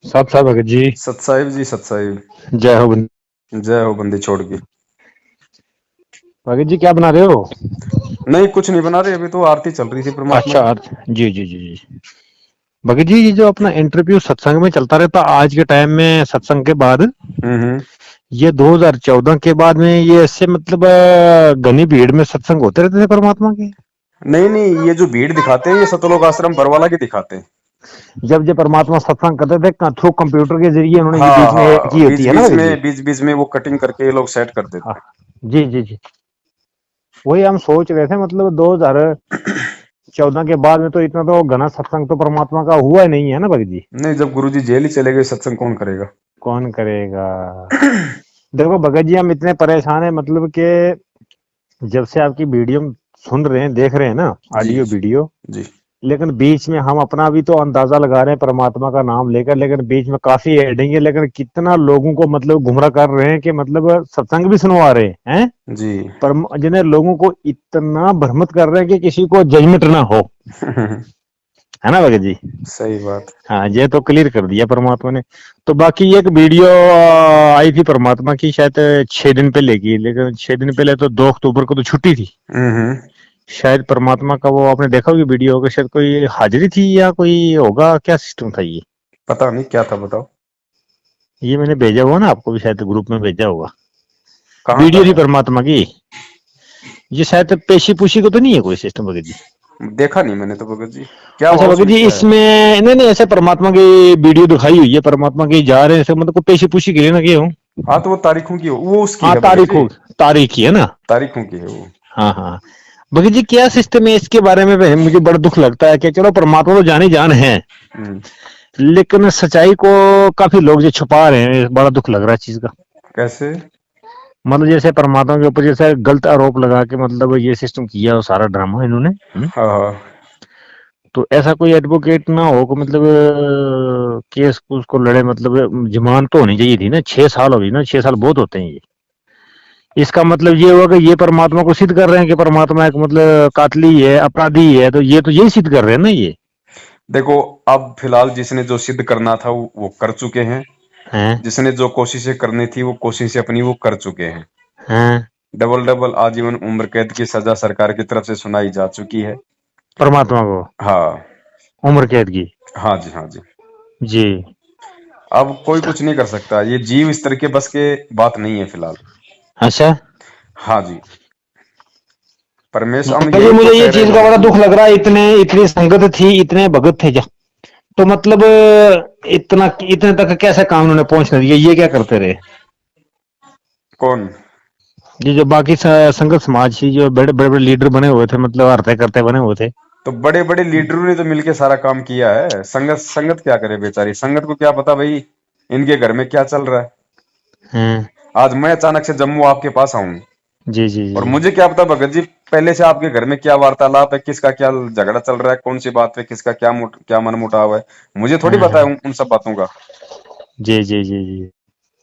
साहब साहब भगत जी। सतसाहिब जी सतसाहिब। जय हो जय हो बंदी छोड़ के। भगत जी, क्या बना रहे हो? नहीं कुछ नहीं बना रहे, अभी तो आरती चल रही थी परमात्मा अच्छा, की। जी जी जी जी। भगत जी, ये जो अपना इंटरव्यू सत्संग में चलता रहता आज के टाइम में, सत्संग के बाद, हम्म। ये 2014 के बाद में ये ऐसे मतलब घनी भीड़ में सत्संग होते रहते थे परमात्मा के। नहीं नहीं, ये जो भीड़ दिखाते हैं ये सतलोक आश्रम बरवाला की दिखाते हैं। जब जब परमात्मा सत्संग करते थे थ्रू कंप्यूटर के जरिए उन्होंने ये हाँ बीच में की हाँ, होती बीच है ना बीच भगत जी। में बीच बीच में वो कटिंग करके ये लोग सेट कर देते हाँ, हैं। जी जी जी। वही हम सोच रहे थे, मतलब 2014 के बाद में तो इतना तो घना सत्संग तो परमात्मा का हुआ ही नहीं है ना भगत जी। नहीं, जब गुरुजी जेल ही चले गए सत्संग कौन करेगा। कौन करेगा? देखो भगत जी, हम इतने परेशान हैं, मतलब कि जब से आपकी वीडियो हम सुन रहे हैं, देख रहे हैं ना, जी ऑडियो वीडियो, जी। लेकिन बीच में हम अपना भी तो अंदाजा लगा रहे हैं परमात्मा का नाम लेकर, लेकिन बीच में काफी एडिंग है, लेकिन कितना लोगों को मतलब गुमराह कर रहे हैं कि मतलब सत्संग भी सुनवा रहे हैं। जी। पर जिन्हें लोगों को इतना भ्रमित कर रहे हैं कि किसी को जजमेंट ना हो, है ना भगत जी। सही बात। हाँ, ये तो क्लियर कर दिया परमात्मा ने। तो बाकी एक वीडियो आई थी परमात्मा की, शायद 6 दिन पहले की, लेकिन 6 दिन पहले तो 2 अक्टूबर को तो छुट्टी थी। हम्म। शायद परमात्मा का वो आपने देखा होगा वीडियो होगा, शायद कोई हाजिरी थी या कोई होगा, क्या सिस्टम था ये? पता नहीं क्या था, बताओ। ये मैंने भेजा हुआ ना आपको भी, शायद ग्रुप में भेजा होगा। कहाँ का वीडियो थी है? परमात्मा की। ये शायद पेशी पुशी को तो नहीं है कोई सिस्टम भगत जी? देखा नहीं मैंने तो भगत जी। क्या हुआ अच्छा भगत उसमें, जी, क्या है? इसमें नहीं नहीं, ऐसे परमात्मा की वीडियो दिखाई हुई है, परमात्मा की जा रहे हैं ऐसे, मतलब कोई पेशी पुशी के लिए ना गए हो। हाँ तो वो तारीखों की वो उसकी हाँ, है भगत जी। तारीखों, तारीख ही है ना। तारीखों की है वो। हाँ हाँ। भगत जी, क्या सिस्टम है इसके बारे में मुझे बड़ा दुख लगता है कि चलो परमात्मा तो जाने जान है, हम्म। लेकिन सच्चाई को काफी लोग जो छुपा रहे हैं, बड़ा दुख लग रहा है चीज का। कैसे? मतलब जैसे परमात्मा के ऊपर जैसे गलत आरोप लगा के मतलब ये सिस्टम किया, वो सारा ड्रामा इन्होंने। हाँ हाँ। तो ऐसा कोई एडवोकेट ना हो कि मतलब केस उसको लड़े, मतलब जमानत तो होनी चाहिए थी ना, 6 साल हो गई ना, 6 साल बहुत होते हैं ये। इसका मतलब ये हुआ कि ये परमात्मा को सिद्ध कर रहे हैं कि परमात्मा एक मतलब कातली है, अपराधी है, तो ये तो यही सिद्ध कर रहे हैं ना ये। देखो, अब फिलहाल जिसने जो सिद्ध करना था वो कर चुके हैं। हैं? जिसने जो कोशिशें करनी थी वो कोशिशें अपनी वो कर चुके हैं। हैं? डबल डबल आजीवन उम्र कैद की सजा सरकार की तरफ से सुनाई जा चुकी है। परमात्मा को हाँ। उम्र कैद की? हाँ जी हाँ जी। जी। अब कोई कुछ नहीं कर सकता, ये जीव इस तरह के बस के बात नहीं है फिलहाल। अच्छा हाँ जी। परमेश्वर, हम भैया जी, यही तो मुझे ये कह रहे चीज हैं का भगत बड़ा जी। दुख लग रहा है, इतने इतनी संगत थी, इतने भगत थे जा, तो मतलब इतना इतने तक कैसे काम उन्होंने पहुंचने दिया, ये क्या करते रहे? कौन? ये जो बाकी संगत समाज थी, जो बड़े बड़े बड़े लीडर बने हुए थे, मतलब हरते करते बने हुए थे। तो बड़े बड़े लीडरों ने तो मिलके सारा काम किया है, संगत संगत क्या करे बेचारी, संगत को क्या पता भाई इनके घर में क्या चल रहा है। हैं? आज मैं अचानक से जम्मू आपके पास आऊं जी जी और जी। मुझे क्या पता भगत जी पहले से आपके घर में क्या वार्तालाप है, किसका क्या झगड़ा चल रहा है, कौन सी बात पे किसका क्या मन मुटाव है। मुझे थोड़ी हाँ पता है हाँ। उन सब बातों का। जी जी जी जी।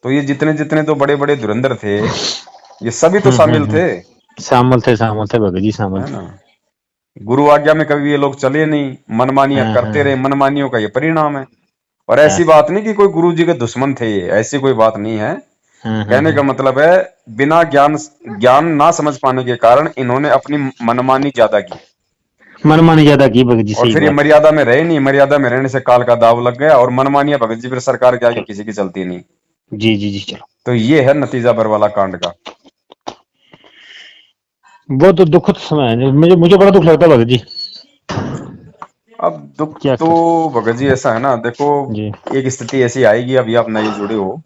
तो ये जितने जितने तो बड़े बड़े धुरंधर थे ये सभी तो शामिल थे। शामिल थे भगत जी, शामिल है थे। ना। गुरु आज्ञा में कभी ये लोग चले नहीं, मनमानियां हाँ करते रहे, हाँ मनमानियों का ये परिणाम है। और हाँ ऐसी बात नहीं कि कोई गुरु जी के दुश्मन थे, ये ऐसी कोई बात नहीं है। हाँ हाँ कहने हाँ। का मतलब है बिना ज्ञान ज्ञान ना समझ पाने के कारण इन्होंने अपनी मनमानी ज्यादा की। मनमानी ज्यादा की भगत जी, और सही फिर ये बात है। मर्यादा में रहे नहीं, मर्यादा में रहने से काल का दाव लग गया और मनमानियां भगत जी फिर सरकार के आगे चलो, किसी की चलती नहीं। जी जी जी, चलो। तो ये है नतीजा बरवाला कांड का। वो तो दुखद समय है, मुझे मुझे बड़ा दुख लगता है भगत जी। अब दुख क्या तो कर? भगत जी ऐसा है ना, देखो जी एक स्थिति ऐसी आएगी, अभी आप नए जुड़े हो।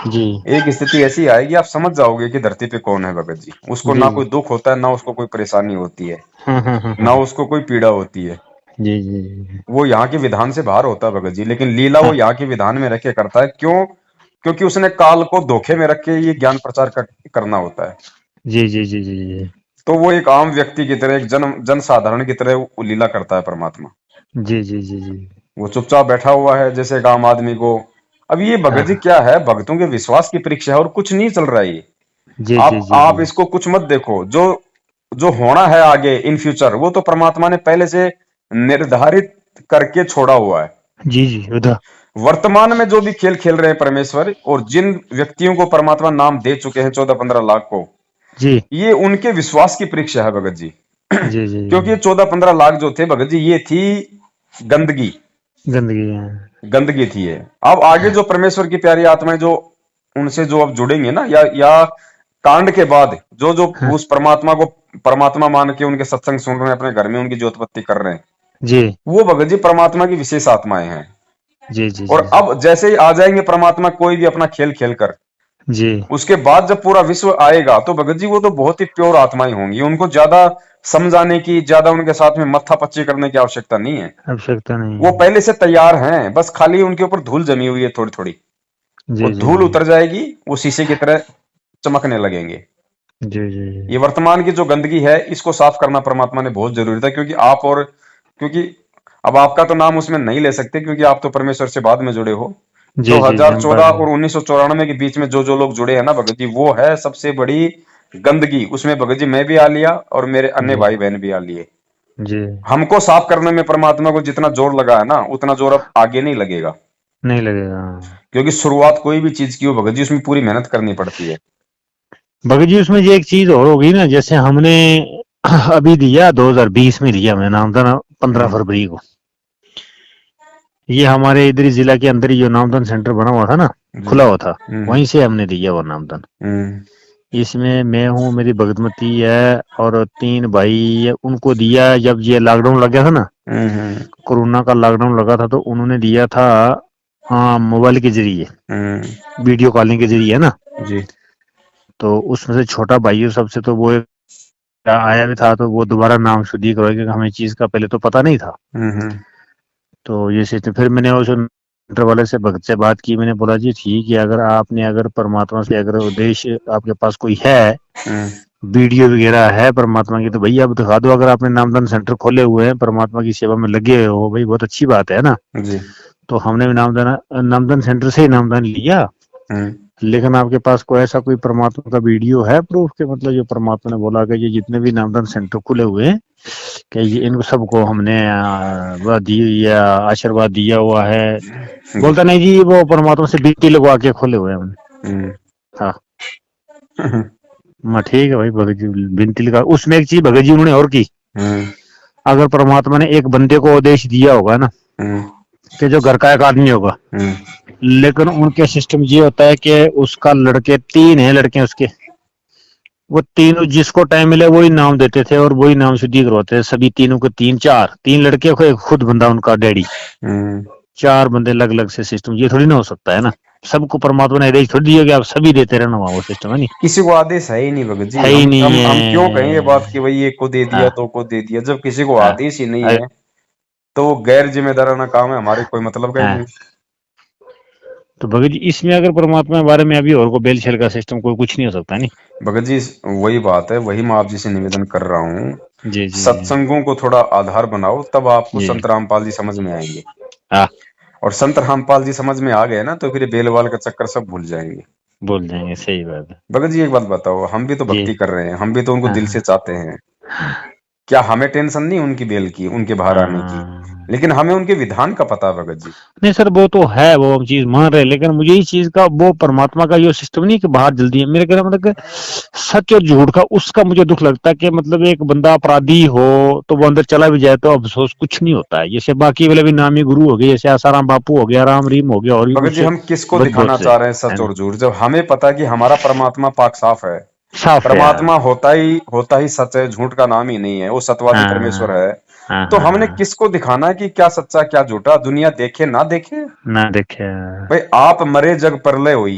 जी एक स्थिति ऐसी आएगी आप समझ जाओगे कि धरती पे कौन है भगत जी। उसको जी ना जी। कोई दुख होता है, ना उसको कोई परेशानी होती है, ना हाँ। उसको कोई पीड़ा होती है। जी जी जी वो यहाँ के विधान से बाहर होता है भगत जी, लेकिन लीला वो हाँ। यहाँ के विधान में रख के करता है। क्यों? क्योंकि उसने काल को धोखे में रख के ये ज्ञान प्रचार करना होता है। जी जी जी जी जी तो वो एक आम व्यक्ति की तरह, एक जन साधारण की तरह वो लीला करता है परमात्मा। जी जी जी जी। वो चुपचाप बैठा हुआ है जैसे एक आम आदमी को। अब ये हाँ भगत जी हाँ। क्या है, भक्तों के विश्वास की परीक्षा है और कुछ नहीं चल रहा है ये। जी जी जी आप जी इसको कुछ मत देखो, जो जो होना है आगे इन फ्यूचर वो तो परमात्मा ने पहले से निर्धारित करके छोड़ा हुआ है। जी जी, उधर। वर्तमान में जो भी खेल खेल रहे हैं परमेश्वर, और जिन व्यक्तियों को परमात्मा नाम दे चुके हैं 14-15 लाख को, जी ये उनके विश्वास की परीक्षा है भगत जी। जी जी क्योंकि ये 14-15 लाख जो थे भगत जी, ये थी गंदगी, गंदगी है। गंदगी थी ये। अब आगे जो परमेश्वर की प्यारी आत्माएं जो उनसे जो अब जुड़ेंगे ना, या कांड के बाद जो जो हाँ, उस परमात्मा को परमात्मा मान के उनके सत्संग सुन रहे हैं, अपने घर में उनकी ज्योतपत्ति कर रहे हैं, जी वो भगत जी परमात्मा की विशेष आत्माएं हैं। जी जी और जी जी अब जैसे ही आ जाएंगे परमात्मा कोई भी अपना खेल खेल कर, जी। उसके बाद जब पूरा विश्व आएगा तो भगत जी वो तो बहुत ही प्योर आत्माएं होंगी। उनको ज्यादा समझाने की, ज्यादा उनके साथ में मत्था पच्ची करने की आवश्यकता नहीं है। आवश्यकता नहीं वो है। पहले से तैयार हैं, बस खाली उनके ऊपर धूल जमी हुई है थोड़ी थोड़ी। वो जी जी धूल जी उतर जाएगी, वो शीशे की तरह चमकने लगेंगे। जी जी जी ये वर्तमान की जो गंदगी है, इसको साफ करना परमात्मा ने बहुत जरूरी था, क्योंकि क्योंकि अब आपका तो नाम उसमें नहीं ले सकते, क्योंकि आप तो परमेश्वर से बाद में जुड़े हो। जी जी जी, हम 2014 बाद और 1994 के बीच में जो जो लोग जुड़े हैं ना भगत जी, वो है सबसे बड़ी गंदगी। उसमें भगत जी मैं भी आ लिया और मेरे अन्य जी भाई बहन भी आ लिए। जी। हमको साफ करने में परमात्मा को जितना जोर लगा है ना, उतना जोर अब आगे नहीं लगेगा। नहीं लगेगा। क्योंकि शुरुआत कोई भी चीज की हो भगत जी, उसमें पूरी मेहनत करनी पड़ती है। भगत जी उसमें ये एक चीज और होगी ना, जैसे हमने अभी दिया 2020 में दिया हमने नामदान 15 हम्म, फरवरी को। ये हमारे इधर ही जिला के अंदर ही जो नामदान सेंटर बना हुआ था ना, जी। खुला हुआ था, हम्म, वहीं से हमने दिया वो नामदान। हम्म, इसमें मैं हूँ, मेरी भगतमती है और 3 भाई है, उनको दिया जब ये लॉकडाउन लग गया था ना, हम्म, कोरोना का लॉकडाउन लगा था, तो उन्होंने दिया था मोबाइल के जरिए, वीडियो कॉलिंग के जरिए है ना। जी। तो उसमें से छोटा भाई है सबसे, तो वो आया भी था, तो वो दोबारा नाम शुद्धि करवाया, क्योंकि हमें चीज का पहले तो पता नहीं था। हम्म, तो ये सिस्टम फिर मैंने उस सेंटर वाले से, भगत से बात की। मैंने बोला जी ठीक है, अगर आपने अगर परमात्मा से अगर उद्देश्य आपके पास कोई है, हम्म, वीडियो वगैरह है परमात्मा की, तो भैया आप दिखा दो। अगर आपने नामदान सेंटर खोले हुए हैं, परमात्मा की सेवा में लगे हो भाई, बहुत अच्छी बात है ना। जी। तो हमने भी नामदान सेंटर से ही नामदान लिया। हम्म, लेकिन आपके पास कोई ऐसा कोई परमात्मा का वीडियो है प्रूफ के, मतलब जो परमात्मा ने बोला कि ये जितने भी नामदान सेंटर खुले हुए हैं, कि ये इनको सबको हमने वह दी हुई है, आशीर्वाद दिया हुआ है। जी। बोलता नहीं जी, वो परमात्मा से बिनती लगवा के खोले हुए हैं हमने। हम्म, हाँ, मैं ठीक है भाई भगत जी, बिनती लगा। उसमें एक चीज भगत जी उन्होंने और की, हम्म, अगर परमात्मा ने एक बंदे को आदेश दिया होगा ना, हम्म, कि जो घर का एक आदमी होगा, हम्म, लेकिन उनके सिस्टम ये होता है कि उसका लड़के 3 हैं, लड़के उसके, वो तीनों जिसको टाइम मिले वही नाम देते थे और वही नाम शुद्धि करवाते थे, सभी तीनों को। 3 लड़के को, एक खुद बंदा उनका डैडी, हम्म। 4 बंदे अलग अलग से सिस्टम। ये थोड़ी ना हो सकता है ना, सबको परमात्मा ने आदेश थोड़ी दिया कि आप सभी देते रहना, वहां वो सिस्टम है नहीं, किसी को आदेश है ही नहीं भगत जी। है ही नहीं हम क्यों कहें ये बात है। कि भाई एक को दे दिया, हाँ दो को दे दिया, जब किसी को हाँ आदेश ही नहीं है तो वो गैर जिम्मेदाराना काम है, हमारे कोई मतलब का ही हाँ। नहीं। तो भगत जी इसमें अगर परमात्मा के बारे में अभी और को बेल छेल का सिस्टम कोई कुछ नहीं हो सकता नहीं। भगत जी वही बात है, वही मैं आप जी से निवेदन कर रहा हूँ। जी जी जी सत्संगों को थोड़ा आधार बनाओ, तब आपको जी। संत रामपाल जी समझ में आएंगे। हाँ, और संत रामपाल जी समझ में आ गए ना, तो फिर ये बेलवाल का चक्कर सब भूल जाएंगे। बोल देंगे, सही बात है। भगत जी एक बात बताओ, हम भी तो जी। भक्ति कर रहे हैं, हम भी तो उनको हाँ दिल से हाँ चाहते हैं। क्या हमें टेंशन नहीं उनकी बेल की, उनके बाहर आने की? हाँ। लेकिन हमें उनके विधान का पता है भगत जी। नहीं सर, वो तो है, वो हम चीज मान रहे हैं, लेकिन मुझे इस चीज का, वो परमात्मा का ये सिस्टम नहीं कि बाहर जल्दी है, मेरे कहना मतलब कि सच और झूठ का, उसका मुझे दुख लगता है कि मतलब एक बंदा अपराधी हो तो वो अंदर चला भी जाए तो अफसोस कुछ नहीं होता है। जैसे बाकी वाले भी नामी गुरु हो गए, जैसे आसाराम बापू हो गया, राम रीम हो गया, और भी भगत कुछ जी हम किसको बहुत बहुत दिखाना से चाह रहे हैं है सच ना। और झूठ, जब हमें पता है कि हमारा परमात्मा पाक साफ है। साफ है यार। परमात्मा होता ही सच है, झूठ का नाम ही नहीं है, वो सत्यवादी परमेश्वर हाँ है। हाँ तो हाँ हमने हाँ। किसको दिखाना है कि क्या सच्चा क्या झूठा, दुनिया देखे ना देखे? ना देखे। भाई आप मरे जग प्रलय हुई,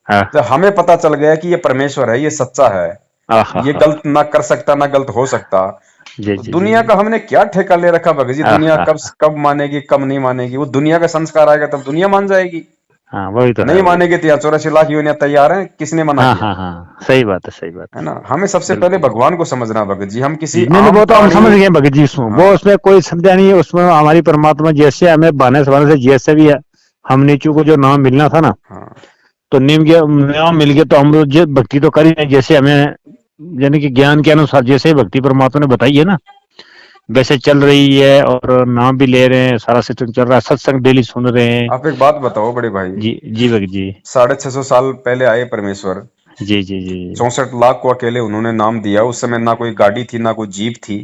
हाँ। जब हमें पता चल गया कि ये परमेश्वर है, ये सच्चा है, आहा ये हा। गलत ना कर सकता ना गलत हो सकता, जी तो जी जी दुनिया जी। का हमने क्या ठेका ले रखा भगत जी? दुनिया आहा। कब कब मानेगी कब नहीं मानेगी? वो दुनिया का संस्कार आएगा तब दुनिया मान जाएगी। हाँ वही तो है नहीं भाई। मानेगी तो यहाँ 84 लाख योनियां तैयार हैं, किसने मना हाँ किया? हाँ हाँ, सही बात है, सही बात है है। ना, हमें सबसे पहले बिल्कुल। भगवान को समझना भगत जी, हम किसी जी, नहीं नहीं, आम वो तो हम प्राणी। समझ गए भगत जी, उसमें हाँ, वो, उसमें कोई समझा नहीं है। उसमें हमारी परमात्मा जैसे हमें बहाने से जैसे भी है, हम नीचू को जो नाम मिलना था ना, हाँ, तो नाम मिल गया, तो हम लोग भक्ति तो कर ही नहीं, जैसे हमें यानी कि ज्ञान के अनुसार जैसे भक्ति परमात्मा ने बताई है ना, वैसे चल रही है और नाम भी ले रहे हैं, सारा सिस्टम चल रहा है, सत्संग डेली सुन रहे हैं। आप एक बात बताओ बड़े भाई, जी जी भगत जी। 650 साल पहले आए परमेश्वर, जी जी जी। 64 लाख को अकेले उन्होंने नाम दिया। उस समय ना कोई गाड़ी थी ना कोई जीप थी,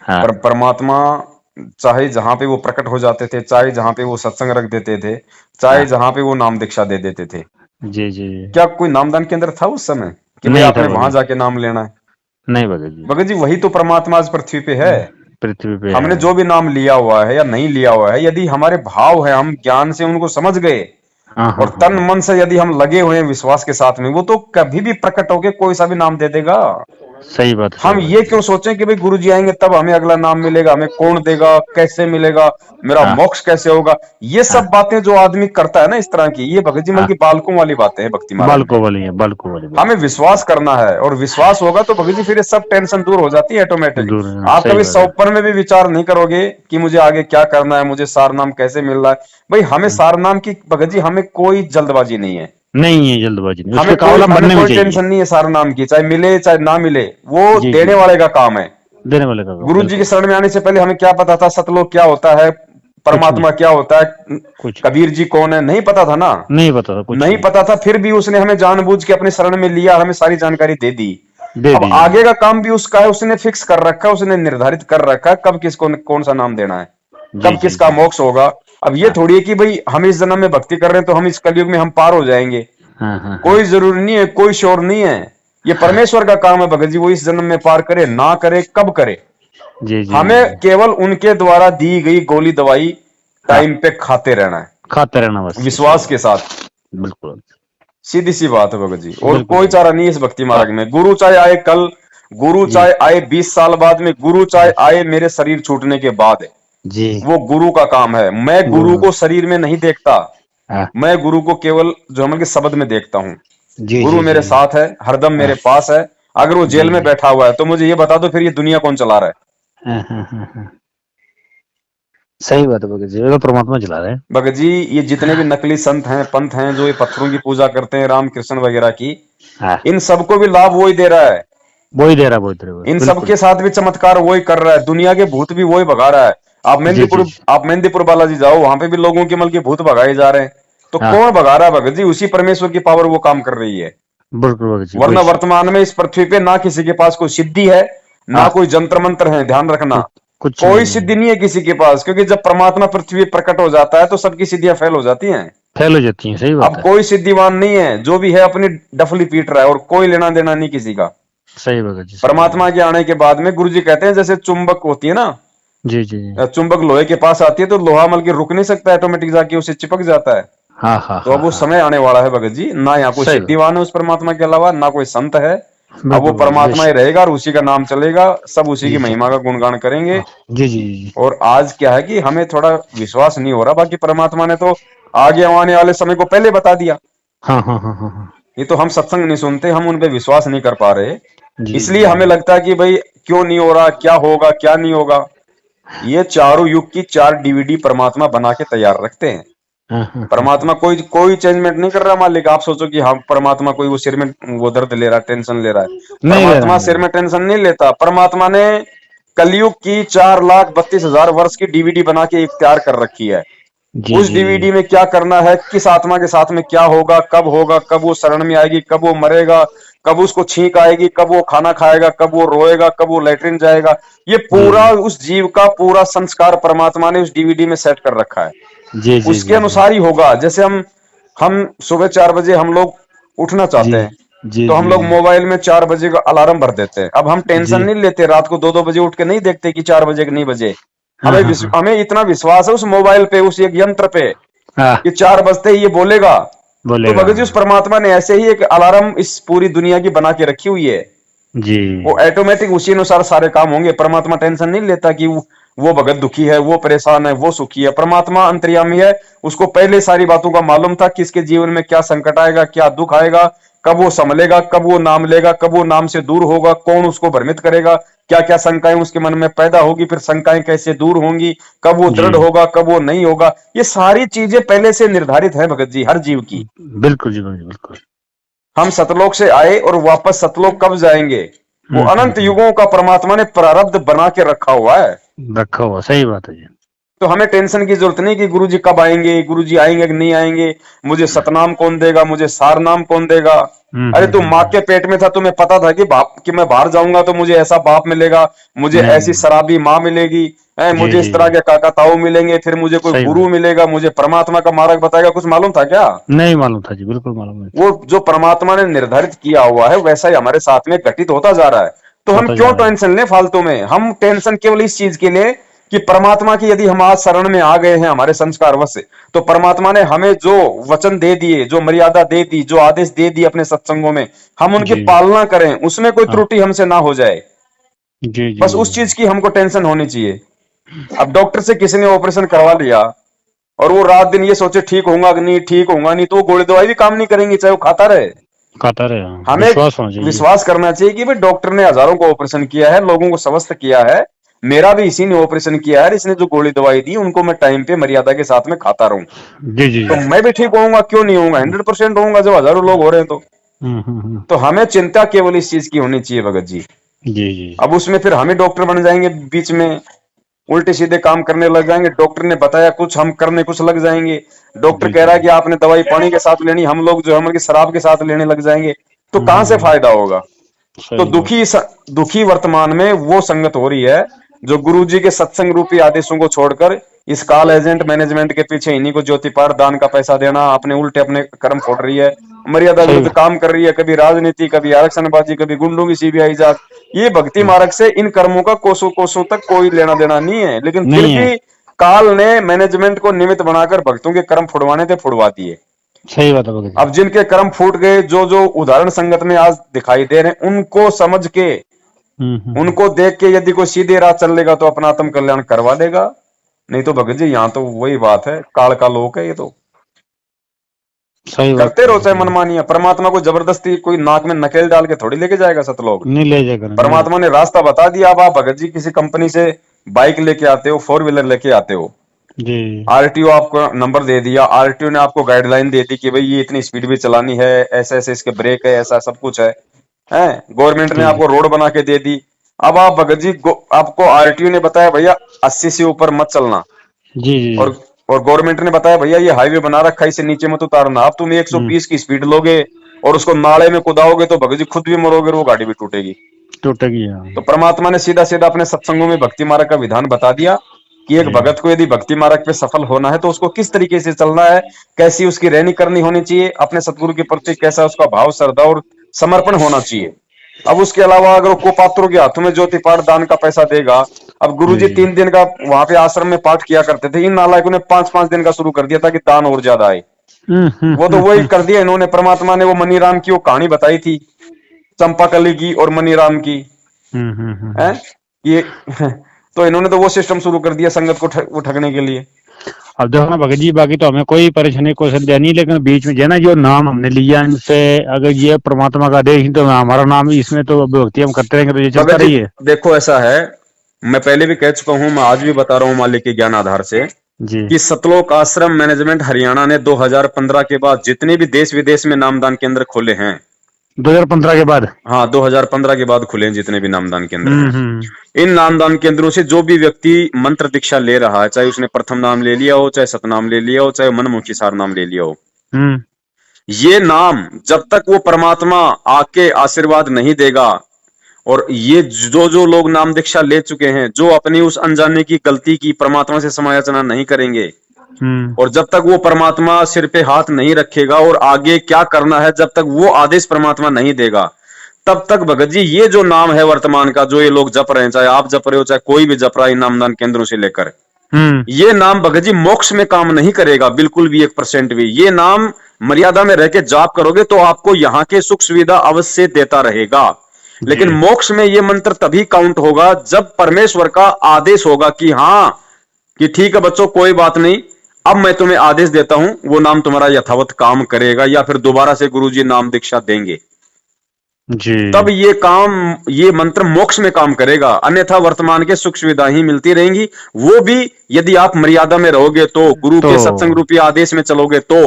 हाँ पर परमात्मा चाहे जहां पे वो प्रकट हो जाते थे, चाहे जहां पे वो सत्संग रख देते थे, चाहे हाँ। जहां पे वो नाम दीक्षा दे देते थे। जी जी जी। क्या कोई नामदान के अंदर था उस समय कि भाई नहीं था आपने वहां भगत। जाके नाम लेना है? नहीं भगत जी। भगत जी वही तो परमात्मा आज पृथ्वी पे है। पृथ्वी पे हमने है। जो भी नाम लिया हुआ है या नहीं लिया हुआ है, यदि हमारे भाव है, हम ज्ञान से उनको समझ गए हाँ हाँ और हाँ तन हाँ। मन से यदि हम लगे हुए हैं विश्वास के साथ में, वो तो कभी भी प्रकट होके कोई सा भी नाम दे देगा। सही हम बात ये जी। क्यों सोचें कि भाई गुरु जी आएंगे तब हमें अगला नाम मिलेगा, हमें कौन देगा, कैसे मिलेगा, मेरा हाँ मोक्ष कैसे होगा? ये हाँ सब बातें जो आदमी करता है ना इस तरह की, ये भगत जी हाँ। मतलब की बालकों वाली बातें हैं भक्ति मार्ग में। बालको वाली है, बालको वाली हमें बात है। विश्वास करना है, और विश्वास होगा तो भगत जी फिर ये सब टेंशन दूर हो जाती है ऑटोमेटिक। दूर है, आप सही कभी बात है। सौपन में भी विचार नहीं करोगे कि मुझे आगे क्या करना है, मुझे सार नाम कैसे मिल रहा है। भाई हमें हाँ। सार नाम की भगत जी हमें कोई जल्दबाजी नहीं है। नहीं है जल्दबाजी नहीं, हमें उसके कोई काबला हमें बनने भी कोई चाहिए। टेंशन नहीं है सार नाम की, चाहे मिले चाहे ना मिले, वो जी जी देने जी। वाले का काम है। देने वाले का काम, गुरु जी के बिल्कुल। शरण में आने से पहले हमें क्या पता था सतलोक क्या होता है, कुछ नहीं। परमात्मा क्या होता है, कुछ नहीं। कबीर जी कौन है, नहीं पता था ना। नहीं पता था, कुछ नहीं नहीं। पता था, फिर भी उसने हमें जानबूझ के अपने शरण में लिया, हमें सारी जानकारी दे दी। दे अब दिया। आगे का काम भी उसका है, उसने फिक्स कर रखा है, उसने निर्धारित कर रखा है कब किसको कौन सा नाम देना है, जी कब जी किसका जी। मोक्ष होगा। अब ये हाँ थोड़ी है कि भाई हम इस जन्म में भक्ति कर रहे हैं तो हम इस कलयुग में हम पार हो जाएंगे। हाँ हाँ हाँ। कोई जरूरी नहीं है, कोई शोर नहीं है। ये परमेश्वर का काम है भगत जी, वो इस जन्म में पार करे ना करे कब करे। जी जी जी हमें जी। केवल उनके द्वारा दी गई गोली दवाई हाँ। टाइम पे खाते रहना है, खाते रहना बस, सही विश्वास के बात। साथ। बिल्कुल। सीधी सी बात है भगत जी, और बिल्कुल कोई सही चारा बात। नहीं है इस भक्ति हाँ। मार्ग में। गुरु चाहे आए कल, गुरु जी चाहे आए 20 साल बाद में, गुरु चाहे जी आए मेरे शरीर छूटने के बाद, जी। वो गुरु का काम है। मैं गुरु गुरु। को शरीर में नहीं देखता, हाँ। मैं गुरु को केवल जो हम के शब्द में देखता हूँ। जी गुरु जी जी मेरे जी। साथ है, हरदम हाँ। मेरे पास है। अगर वो जी जेल में जी। बैठा हुआ है तो मुझे ये बता दो फिर ये दुनिया कौन चला रहा है? हाँ हाँ हाँ हाँ। सही बात है भगत जी, ये तो परमात्मा चला रहे हैं। भगत जी ये जितने भी नकली संत हैं, पंथ हैं, जो ये पत्थरों की पूजा करते हैं, राम कृष्ण वगैरह की, हाँ। इन सबको भी लाभ वही दे रहा है। वो ही दे रहा, वो ही दे रहा, इन बिल्कुल। सबके साथ भी चमत्कार वही कर रहा है, दुनिया के भूत भी वही भगा रहा है। जी जी जी। आप मेहंदीपुर बालाजी जाओ, वहां पे भी लोगों के मल के भूत भगाए जा रहे हैं। तो हाँ। कौन भगा रहा है भगत जी? उसी परमेश्वर की पावर वो काम कर रही है। बिल्कुल भगत जी, वरना बेशक। वर्तमान में इस पृथ्वी पे ना किसी के पास कोई सिद्धि है, ना हाँ। कोई जंत्र मंत्र है, ध्यान रखना। कुछ कुछ कोई नहीं सिद्धि है। नहीं है किसी के पास, क्योंकि जब परमात्मा पृथ्वी पर प्रकट हो जाता है तो सबकी सिद्धियां फेल हो जाती हैं। फेल हो जाती है, सही बात अब है। कोई सिद्धिवान नहीं है, जो भी है अपनी डफली पीट रहा है, और कोई लेना देना नहीं किसी का। सही भगत जी, सही परमात्मा है। के आने के बाद में गुरु जी कहते हैं जैसे चुंबक होती है ना, जी जी जी। चुंबक लोहे के पास आती है तो लोहा मल के रुक नहीं सकता, ऑटोमेटिक जाके उसे चिपक जाता है। हाँ हाँ तो हाँ अब वो हाँ समय हाँ। आने वाला है भगत जी, ना यहाँ कोई सही बात। सिद्धिवान है उस परमात्मा के अलावा, ना कोई संत है। अब वो बिल्कुल भगत जी, परमात्मा ही बेशक। रहेगा और उसी का नाम चलेगा, सब उसी की जी जी। महिमा का गुणगान करेंगे। हाँ। जी जी जी जी। और आज क्या है कि हमें थोड़ा विश्वास नहीं हो रहा, बाकी परमात्मा ने तो आगे आने वाले समय को पहले बता दिया। हाँ हाँ हाँ हाँ हाँ। ये तो हम सत्संग नहीं सुनते, हम उन पे विश्वास नहीं कर पा रहे, जी इसलिए जी हमें जी। लगता है कि भाई क्यों नहीं हो रहा, क्या होगा क्या नहीं होगा। ये चारों युग की 4 डीवीडी परमात्मा बना के तैयार रखते हैं। हाँ हाँ हाँ हाँ। परमात्मा कोई कोई चेंजमेंट नहीं कर रहा मालिक। आप सोचो कि हम परमात्मा कोई वो सिर में वो दर्द ले रहा है, टेंशन ले रहा है। नहीं ले रहा, परमात्मा नहीं ले सिर रहा। में टेंशन नहीं लेता। परमात्मा ने कलयुग की 4,32,000 वर्ष की डीवीडी बना के तैयार कर रखी है। जी उस जी जी। डीवीडी में क्या करना है, किस आत्मा के साथ में क्या होगा, कब वो शरण में आएगी, कब वो मरेगा, कब उसको छींक आएगी, कब वो खाना खाएगा, कब वो रोएगा, कब वो लेटरिन जाएगा, ये जी पूरा जी उस जीव का पूरा संस्कार परमात्मा ने उस डीवीडी में सेट कर रखा है। जी जी उसके जी जी अनुसार ही होगा। जैसे हम सुबह 4 बजे हम लोग उठना जी चाहते हैं, जी तो हम जी लोग जी मोबाइल में 4 बजे का अलार्म भर देते हैं। अब हम टेंशन जी। नहीं लेते, रात को 2-2 बजे उठ के नहीं देखते कि 4 बजे कि नहीं बजे। हाँ हाँ हाँ हमें इतना विश्वास है उस मोबाइल पे, उस एक यंत्र पे, हाँ। कि 4 बजते ही ये बोलेगा। तो बोलेगा। भगत जी उस परमात्मा ने ऐसे ही एक अलार्म इस पूरी दुनिया की बना के रखी हुई है। जी। वो ऑटोमेटिक उसी अनुसार सारे काम होंगे। परमात्मा टेंशन नहीं लेता कि वो भगत दुखी है, वो परेशान है, वो सुखी है। परमात्मा अंतर्यामी है, उसको पहले सारी बातों का मालूम था कि इसके जीवन में क्या संकट आएगा, क्या दुख आएगा, कब वो संभलेगा, कब वो नाम लेगा, कब वो नाम से दूर होगा, कौन उसको भ्रमित करेगा, क्या क्या शंकाएं उसके मन में पैदा होगी, फिर शंकाएं कैसे दूर होंगी, कब वो जी। दृढ़ होगा, कब वो नहीं होगा। ये सारी चीजें पहले से निर्धारित है भगत जी हर जीव की। बिल्कुल जी, बिल्कुल बिल्कुल। हम सतलोक से आए और वापस सतलोक कब जाएंगे, वो अनंत युगों का परमात्मा ने प्रारब्ध बना के रखा हुआ है। रखा हुआ, सही बात है जी। तो हमें टेंशन की जरूरत नहीं कि गुरुजी कब आएंगे, गुरुजी आएंगे कि नहीं आएंगे, मुझे सतनाम कौन देगा, मुझे सारनाम कौन देगा। अरे तू माँ के पेट में था, तुम्हें पता था कि बाप कि मैं बाहर जाऊंगा तो मुझे ऐसा बाप मिलेगा, मुझे नहीं ऐसी नहीं, शराबी माँ मिलेगी, जी मुझे जी इस तरह जी, के काका ताऊ मिलेंगे, फिर मुझे कोई सही गुरु बात। मिलेगा, मुझे परमात्मा का मार्ग बताएगा, कुछ मालूम था क्या? नहीं मालूम था जी, बिल्कुल मालूम नहीं था। वो जो परमात्मा ने निर्धारित किया हुआ है वैसा ही हमारे साथ में घटित होता जा रहा है। तो हम होता जा क्यों रहा है। टेंशन लें फालतू में? हम टेंशन केवल इस चीज के लिए कि परमात्मा की यदि हम आज शरण में आ गए हैं हमारे संस्कार वश से, तो परमात्मा ने हमें जो वचन दे दिए, जो मर्यादा दे दी, जो आदेश दे दिए अपने सत्संगों में, हम उनकी जी पालना करें, उसमें कोई हाँ, त्रुटि हमसे ना हो जाए। जी जी बस जी, उस चीज की हमको टेंशन होनी चाहिए। अब डॉक्टर से किसी ने ऑपरेशन करवा लिया और वो रात दिन ये सोचे ठीक होगा कि नहीं, ठीक होगा नहीं, तो वो गोली दवाई भी काम नहीं करेंगी चाहे वो खाता रहे। खाता रहे, हाँ, हमें विश्वास होना चाहिए। विश्वास करना चाहिए कि भाई डॉक्टर ने हजारों को ऑपरेशन किया है, लोगों को स्वस्थ किया है, मेरा भी इसी ने ऑपरेशन किया है, इसने जो गोली दवाई दी उनको मैं टाइम पे मर्यादा के साथ में खाता रहूं, जी जी तो जी, मैं भी ठीक होऊंगा, क्यों नहीं होऊंगा? 100% होऊंगा जब हजारों लोग हो रहे हैं तो। हम्म। तो हमें चिंता केवल इस चीज की होनी चाहिए भगत जी। जी जी अब उसमें फिर हमें डॉक्टर बन जाएंगे, बीच में उल्टे सीधे काम करने लग जाएंगे, डॉक्टर ने बताया कुछ हम करने कुछ लग जाएंगे, डॉक्टर जी कह जी रहा है जी, कि आपने दवाई पानी के साथ लेनी, हम लोग जो है मतलब शराब के साथ लेने लग जाएंगे, तो कहां से हम्म। फायदा होगा? तो सही बात। दुखी वर्तमान में वो संगत हो रही है जो गुरु जी के सत्संग रूपी आदेशों को छोड़कर इस कॉल एजेंट मैनेजमेंट के पीछे इन्हीं को ज्योतिपार दान का पैसा देना, अपने उल्टे अपने कर्म फोड़ रही है, मर्यादा सही विरुद्ध बात। काम कर रही है, कभी राजनीति, कभी आरक्षणबाजी, कभी गुंडों की सीबीआई जांच। ये भक्ति मार्ग से इन कर्मों का कोसों कोसों तक कोई लेना देना नहीं है, लेकिन फिर नहीं है। भी काल ने मैनेजमेंट को निमित्त बनाकर भक्तों के कर्म फुड़वाने थे, फुड़वा दिए। सही बात है भगत जी। अब जिनके कर्म फूट गए, जो जो उदाहरण संगत में आज दिखाई दे रहे हैं, उनको समझ के, हम्म। उनको देख के यदि कोई सीधे राह चल लेगा तो अपना आत्म कल्याण करवा लेगा। नहीं तो भगत जी यहाँ तो वही बात है, काल का लोक है ये तो। सही बात करते है रहो भगत चाहे जी। मनमानिया, परमात्मा को जबरदस्ती कोई नाक में नकेल डाल के थोड़ी लेके जाएगा सतलोक। नहीं ले जाकर, नहीं ले। परमात्मा ने रास्ता बता दिया। अब आप भगत जी किसी कंपनी से बाइक लेके आते हो, 4 व्हीलर लेके आते हो, जी आरटीओ आपको नंबर दे दिया, आरटीओ ने आपको गाइडलाइन दे दी कि भाई ये इतनी स्पीड में चलानी है, ऐसे ऐसे इसके ब्रेक है, ऐसा सब कुछ है। गवर्नमेंट ने जी आपको रोड बना के दे दी। अब आप भगत जी आपको आरटीओ ने बताया भैया 80 से ऊपर मत चलना, जी जी और जी। और गवर्नमेंट ने बताया भैया ये हाईवे बना रखा है, इसे नीचे मत उतारना। अब तुम हम्म। 120 की स्पीड लोगे और उसको नाले में कुदाओगे तो भगत जी खुद भी मरोगे और वो गाड़ी भी टूटेगी। टूटेगी, हाँ। तो परमात्मा ने सीधा सीधा अपने सत्संगों में भक्ति मार्ग का विधान बता दिया कि एक जी भगत को यदि भक्ति मार्ग पे सफल होना है तो उसको किस तरीके से चलना है, कैसी उसकी रहनी करनी होनी चाहिए, अपने सतगुरु के प्रति कैसा उसका भाव, श्रद्धा और समर्पण होना चाहिए। अब उसके अलावा अगर वो कुपात्रों के हाथों में ज्योति पाठ दान का पैसा देगा, अब गुरु जी जी 3 दिन का वहां पे आश्रम में पाठ किया करते थे, इन नालायकों ने 5-5 दिन का शुरू कर दिया ताकि दान और ज्यादा आए। वो तो वही कर दिया इन्होंने। परमात्मा ने वो मनीराम की वो कहानी बताई थी, चंपाकली की और मनीराम की, है ये तो इन्होंने तो वो सिस्टम शुरू कर दिया संगत को वो ठगने के लिए। अब देखो ना भगत जी, बाकी तो हमें कोई परेशानी कोई समस्या नहीं, लेकिन बीच में जो है ना, जो नाम हमने लिया इनसे, अगर ये परमात्मा का आदेश तो हमारा नाम इसमें तो भक्ति हम करते रहेंगे तो ये चलता भगत जी रही है। देखो ऐसा है, मैं पहले भी कह चुका हूं, मैं आज भी बता रहा हूं मालिक के ज्ञान आधार से जी। कि सतलोक आश्रम मैनेजमेंट हरियाणा ने 2015 के बाद जितने भी देश विदेश में नामदान केंद्र खोले हैं, 2015 के बाद। हाँ 2015 के बाद खुले हैं जितने भी नामदान केंद्र हैं, हम्म। इन नामदान केंद्रों से जो भी व्यक्ति मंत्र दीक्षा ले रहा है, चाहे उसने प्रथम नाम ले लिया हो, चाहे सतनाम ले लिया हो, चाहे मनमुखी सार नाम ले लिया हो, हम्म। ये नाम जब तक वो परमात्मा आके आशीर्वाद नहीं देगा, और ये जो जो लोग नाम दीक्षा ले चुके हैं, जो अपनी उस अनजाने की गलती की परमात्मा से समायाचना नहीं करेंगे, और जब तक वो परमात्मा सिर पे हाथ नहीं रखेगा और आगे क्या करना है जब तक वो आदेश परमात्मा नहीं देगा, तब तक भगत जी ये जो नाम है वर्तमान का जो ये लोग जप रहे हैं, चाहे आप जप रहे हो चाहे कोई भी जप रहा है नामदान केंद्रों से लेकर, ये नाम भगत जी मोक्ष में काम नहीं करेगा बिल्कुल भी, 1% भी। ये नाम मर्यादा में रह के जाप करोगे तो आपको यहाँ के सुख सुविधा अवश्य देता रहेगा, लेकिन जी। मोक्ष में ये मंत्र तभी काउंट होगा जब परमेश्वर का आदेश होगा कि हाँ, कि ठीक है बच्चों कोई बात नहीं, अब मैं तुम्हें आदेश देता हूं, वो नाम तुम्हारा यथावत काम करेगा, या फिर दोबारा से गुरुजी नाम दीक्षा देंगे, जी। तब ये काम, ये मंत्र मोक्ष में काम करेगा। अन्यथा वर्तमान के सुख सुविधा ही मिलती रहेंगी, वो भी यदि आप मर्यादा में रहोगे तो, गुरु तो के सत्संग रूपी आदेश में चलोगे तो।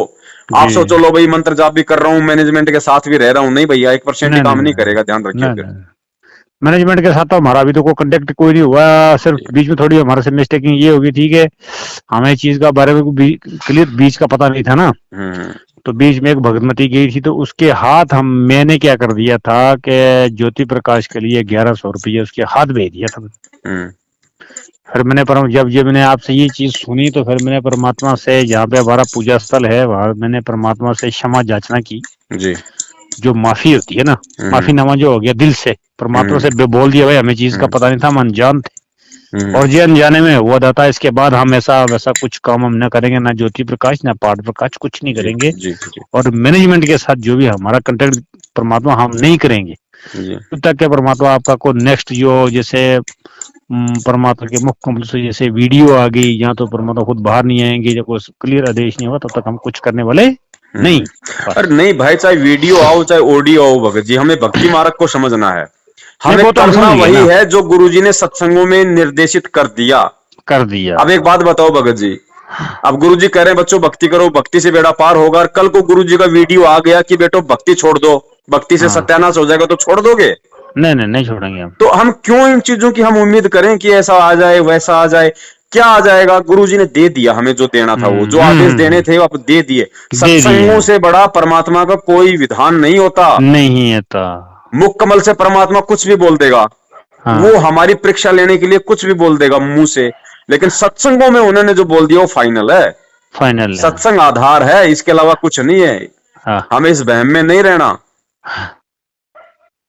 आप जी। सोचो लो भाई मंत्र जाप भी कर रहा हूं, मैनेजमेंट के साथ भी रह रहा हूं, नहीं भैया 1% ही नहीं काम नहीं नहीं करेगा, ध्यान रखिए नहीं फिर। नहीं। मैनेजमेंट के साथ तो हमारा अभी तो कोई कांटेक्ट कोई नहीं हुआ, सिर्फ बीच में थोड़ी हमारे से मिस्टेकिंग ये होगी, ठीक है, हमें चीज का बारे में क्लियर बीच का पता नहीं था ना, हम्म तो बीच में एक भगतमती गई थी, तो उसके हाथ मैंने क्या कर दिया था कि ज्योति प्रकाश के लिए 1100 रुपये उसके हाथ भेज दिया था। हम्म फिर जब मैंने आपसे ये चीज सुनी, तो फिर मैंने परमात्मा से, जहाँ पे हमारा पूजा स्थल है वहां मैंने परमात्मा से क्षमा याचना की, जी। जो माफी होती है ना, हम्म माफीनामा जो हो गया दिल से, परमात्मा से बोल दिया भाई हमें चीज का हम्म पता नहीं था, हम अनजान थे, हम्म और ये अनजाने में हुआ था, इसके बाद हम ऐसा वैसा कुछ काम हम न करेंगे, ना ज्योति प्रकाश ना पाठ प्रकाश, कुछ नहीं जी करेंगे, जी जी और मैनेजमेंट के साथ जो भी हमारा कंटेक्ट परमात्मा हम नहीं करेंगे, जी तब तक के परमात्मा आपका को नेक्स्ट जो जैसे परमात्मा के मुख कमल से जैसे वीडियो आ गई, या तो परमात्मा खुद बाहर नहीं आएंगे, जब कोई क्लियर आदेश नहीं हुआ तब तक हम कुछ करने वाले नहीं। अरे बस नहीं भाई, चाहे वीडियो आओ चाहे ऑडियो आओ भगत जी, हमें भक्ति मार्ग को समझना है। नहीं, हमें वो तो हम करना समझ गए वही ना, है जो गुरुजी ने सत्संगों में निर्देशित कर दिया। कर दिया। अब एक बात बताओ भगत जी, अब गुरुजी कह रहे हैं बच्चों भक्ति करो, भक्ति से बेड़ा पार होगा, और कल को गुरुजी का वीडियो आ गया कि बेटो भक्ति छोड़ दो, भक्ति से हाँ, सत्यानाश हो जाएगा, तो छोड़ दोगे? नहीं नहीं नहीं छोड़ेंगे हम। तो हम क्यों इन चीजों की हम उम्मीद करें कि ऐसा आ जाए वैसा आ जाए? क्या आ जाएगा? गुरुजी ने दे दिया हमें जो देना था, वो जो आदेश देने थे वो आप दे दिए। दे दिए सत्संगों हैं। से बड़ा परमात्मा का कोई विधान नहीं होता। नहीं है तो मुख कमल से परमात्मा कुछ भी बोल देगा, हाँ, वो हमारी परीक्षा लेने के लिए कुछ भी बोल देगा मुंह से, लेकिन सत्संगों में उन्होंने जो बोल दिया वो फाइनल है। फाइनल है। सत्संग आधार है, इसके अलावा कुछ नहीं है। हाँ, हमें इस वहम में नहीं रहना।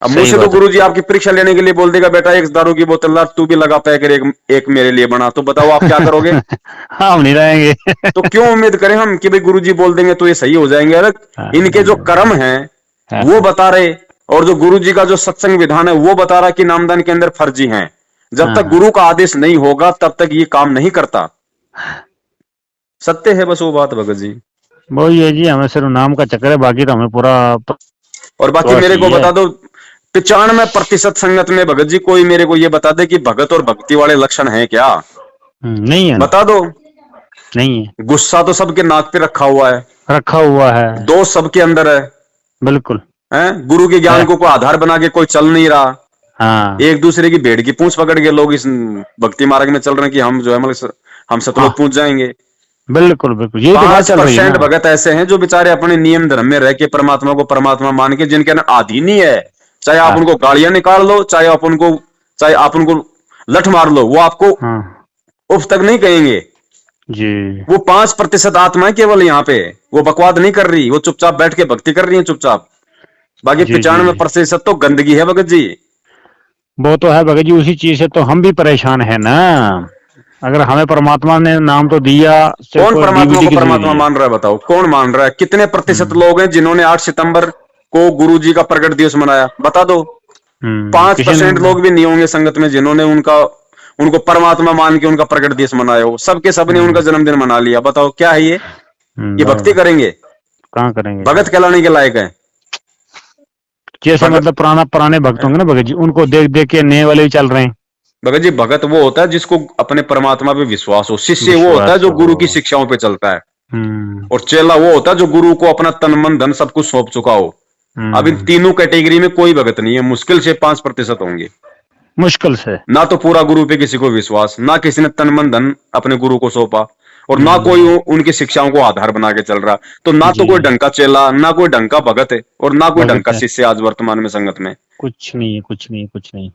अब मुंह सही से तो बात है। गुरुजी आपकी परीक्षा लेने के लिए बोल देगा, बेटा एक दारू की बोतल ला, तू भी लगा पैकर, एक मेरे लिए बना, तो बताओ आप क्या करोगे? हाँ, हम नहीं रहेंगे। तो क्यों उम्मीद करें हम कि भाई गुरुजी बोल देंगे तो ये सही हो जाएंगे? अरे हाँ, इनके जो कर्म हैं हाँ, वो बता रहे, और जो गुरुजी का जो सत्संग विधान है वो बता रहा कि नामदान के अंदर फर्जी हैं। जब हाँ, तक गुरु का आदेश नहीं होगा तब तक ये काम नहीं करता। सत्य है बस वो बात भगत जी। वही है जी, हमें सिर्फ नाम का चक्कर है, बाकी तो हमें पूरा और बाकी विश्वास मेरे ही को है। बता दो, 95% संगत में भगत जी कोई मेरे को ये बता दे कि भगत और भक्ति वाले लक्षण हैं क्या? नहीं है ना, बता दो। नहीं है, गुस्सा तो सबके नाक पे रखा हुआ है, रखा हुआ है। दोष सबके अंदर है, बिल्कुल गुरु के है। ज्ञान को कोई आधार बना के कोई चल नहीं रहा। हाँ, एक दूसरे की भेड़ की पूंछ पकड़ के लोग इस भक्ति मार्ग में चल रहे हैं कि हम जो है मतलब हम हाँ, सतलोक पहुंच जाएंगे। बिल्कुल बिल्कुल, यही तो बात चल रही है 5% ना। भगत ऐसे हैं जो बेचारे अपने नियम धर्म में रह के परमात्मा को परमात्मा मान के, जिनके अंदर आधीन ही है। चाहे आप हाँ, उनको गालियां निकाल लो, चाहे आप उनको लठ मार लो, वो आपको हाँ उफ तक नहीं कहेंगे। जी, वो 5% आत्मा है केवल यहाँ पे। वो बकवाद नहीं कर रही, वो चुपचाप बैठ के भक्ति कर रही है चुपचाप। बाकी जी जी 95% तो गंदगी है भगत जी। वो तो है भगत जी, उसी चीज से तो हम भी परेशान है ना। अगर हमें परमात्मा ने नाम तो दिया, सिर्फ कौन परमात्मा डीवीडी को के थ्रू परमात्मा दिया। मान रहा है? बताओ कौन मान रहा है? कितने प्रतिशत लोग हैं जिन्होंने 8 सितंबर को गुरु जी का प्रकट दिवस मनाया? बता दो। पांच किसी ने। परसेंट लोग भी नहीं होंगे संगत में जिन्होंने उनको परमात्मा मान के उनका प्रकट दिवस मनाया हो। सबके सबने उनका हम्म, जन्मदिन मना लिया। बताओ क्या है ये भक्ति बराबर। करेंगे? कहाँ करेंगे भगत जी। कहलाने के लायक है जैसे भगत? मतलब पुराने भक्त होंगे ना भगत जी, उनको देख देख के नए वाले भी चल रहे हैं। भगत जी भगत वो होता है जिसको अपने परमात्मा पे विश्वास हो। शिष्य वो होता है विश्वास जो हो। गुरु की शिक्षाओं पे चलता है। हम्म, और चेला वो होता है जो गुरु को अपना तन मन धन सब कुछ सौंप चुका हो। अब इन हम्म, तीनों कैटेगरी में कोई भगत नहीं है, मुश्किल से 5% होंगे। मुश्किल से। ना तो पूरा गुरु पे किसी को विश्वास, ना किसी ने तन मन धन अपने गुरु को सौंपा, और ना कोई हम्म, उनकी शिक्षाओं को आधार बना के चल रहा। तो ना तो जी, कोई ढंग का चेला, ना कोई ढंग का भगत है, और ना कोई ढंग भगत का है, शिष्य आज वर्तमान में संगत में। कुछ नहीं है, कुछ नहीं है, कुछ नहीं।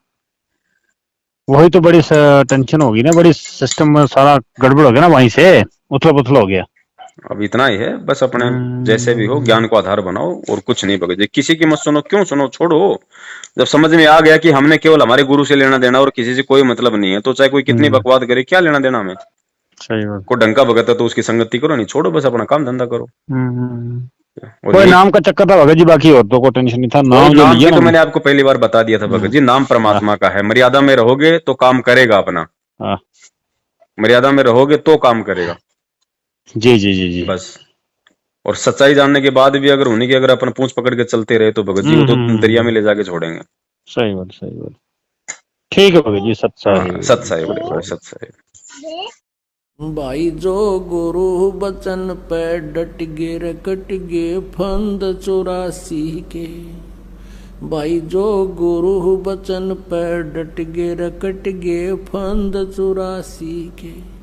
वही तो बड़ी टेंशन होगी ना, बड़ी सिस्टम में सारा गड़बड़ हो गया ना, वहीं से उथल पुथल हो गया। अब इतना ही है बस, अपने जैसे भी हो हम्म, ज्ञान को आधार बनाओ और कुछ नहीं भगत जी। किसी की मत सुनो, क्यों सुनो, छोड़ो। जब समझ में आ गया कि हमने केवल हमारे गुरु से लेना देना और किसी से कोई मतलब नहीं है, तो चाहे कोई कितनी हम्म, बकवाद करे, क्या लेना देना हमें? सही बात। कोई ढंग का भगत है तो उसकी संगति करो, नहीं छोड़ो, बस अपना काम धंधा करो। हम्म, और कोई यही नाम का चक्कर था भगत जी, बाकी और तो कोई टेंशन नहीं था, कोई नाम जो नाम लिया की ना तो हमने। मैंने आपको पहली बार बता दिया था भगत जी, नाम हाँ, परमात्मा का है। मर्यादा में रहोगे तो काम करेगा अपना, हाँ, मर्यादा में रहोगे तो काम करेगा जी जी जी जी। बस। और सच्चाई जानने के बाद भी अगर उन्हीं की अगर अपन पूंछ पकड़ के चलते रहे तो भगत जी वो तो दरिया में ले जाके छोड़ेंगे। सही बात, सही बात। ठीक है भगत जी, सच्चा हाँ है। सत्साई बड़े बड़े सत्साई। भाई जो गुरु बचन पे डट गे रे कट गे फंद 84 के। भाई जो गुरु बचन पे डट गे रकट गे फंद 84 के।